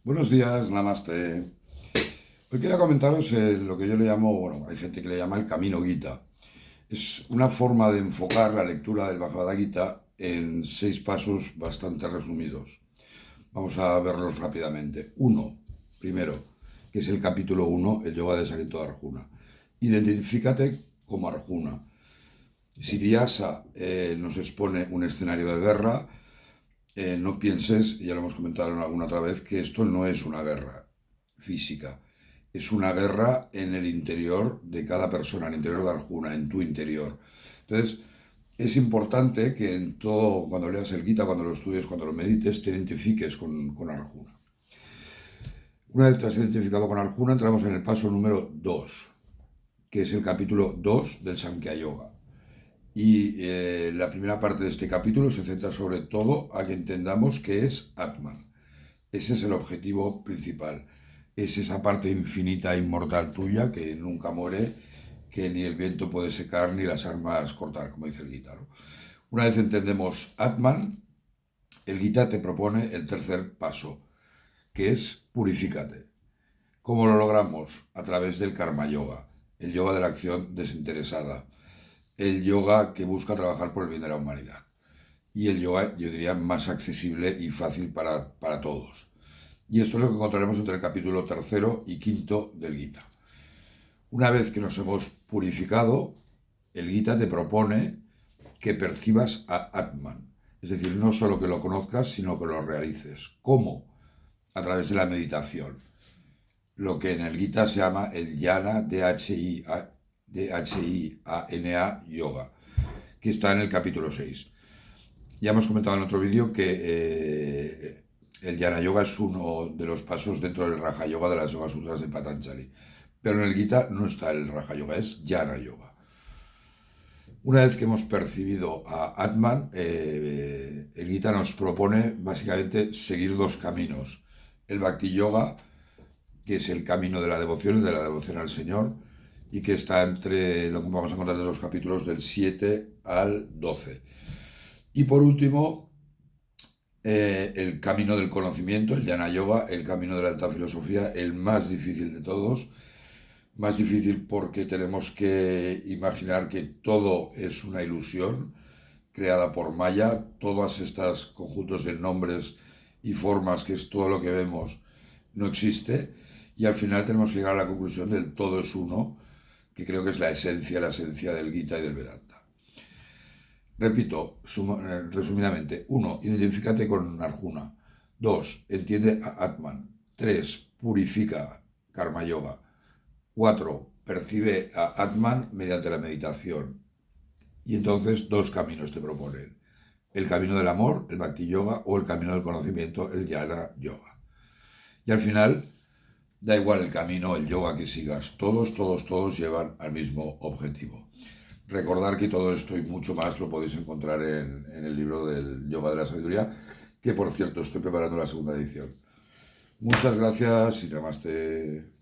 Buenos días, Namaste. Hoy quería comentaros lo que yo le llamo, bueno, hay gente que le llama el camino Gita. Es una forma de enfocar la lectura del Bhagavad Gita en 6 pasos bastante resumidos. Vamos a verlos rápidamente. Primero, que es el capítulo 1, el yoga de Sarito de Arjuna. Identifícate como Arjuna. Si Vyasa nos expone un escenario de guerra, no pienses, ya lo hemos comentado en alguna otra vez, que esto no es una guerra física. Es una guerra en el interior de cada persona, en el interior de Arjuna, en tu interior. Entonces, es importante que en todo, cuando leas el Gita, cuando lo estudies, cuando lo medites, te identifiques con Arjuna. Una vez te has identificado con Arjuna, entramos en el paso número 2, que es el capítulo 2 del Sankhya Yoga. Y la primera parte de este capítulo se centra sobre todo a que entendamos qué es Atman. Ese es el objetivo principal. Es esa parte infinita e inmortal tuya que nunca muere, que ni el viento puede secar ni las armas cortar, como dice el Gita, ¿no? Una vez entendemos Atman, el Gita te propone el tercer paso, que es purifícate. ¿Cómo lo logramos? A través del Karma Yoga, el yoga de la acción desinteresada, el yoga que busca trabajar por el bien de la humanidad. Y el yoga, yo diría, más accesible y fácil para todos. Y esto es lo que encontraremos entre el capítulo 3 y 5 del Gita. Una vez que nos hemos purificado, el Gita te propone que percibas a Atman. Es decir, no solo que lo conozcas, sino que lo realices. ¿Cómo? A través de la meditación. Lo que en el Gita se llama el Dhyana, D-H-I-A-N-A Yoga, que está en el capítulo 6. Ya hemos comentado en otro vídeo que el Dhyana Yoga es uno de los pasos dentro del Raja Yoga de las Yoga Sutras de Patanjali. Pero en el Gita no está el Raja Yoga, es Dhyana Yoga. Una vez que hemos percibido a Atman, el Gita nos propone básicamente seguir 2 caminos. El Bhakti Yoga, que es el camino de la devoción al Señor, y que está entre lo que vamos a encontrar de los capítulos del 7 al 12. Y por último, el camino del conocimiento, el Jnana Yoga, el camino de la alta filosofía, el más difícil de todos. Más difícil porque tenemos que imaginar que todo es una ilusión creada por Maya, todas estas conjuntos de nombres y formas, que es todo lo que vemos, no existe, y al final tenemos que llegar a la conclusión del todo es uno, que creo que es la esencia del Gita y del Vedanta. Repito, resumidamente: 1. Identifícate con Arjuna. 2. Entiende a Atman. 3. Purifica, Karma Yoga. 4. Percibe a Atman mediante la meditación. Y entonces 2 caminos te proponen: el camino del amor, el Bhakti Yoga, o el camino del conocimiento, el Jnana Yoga. Y al final, da igual el camino, el yoga que sigas, todos llevan al mismo objetivo. Recordar que todo esto y mucho más lo podéis encontrar en el libro del Yoga de la Sabiduría, que por cierto estoy preparando la 2ª edición. Muchas gracias y namaste.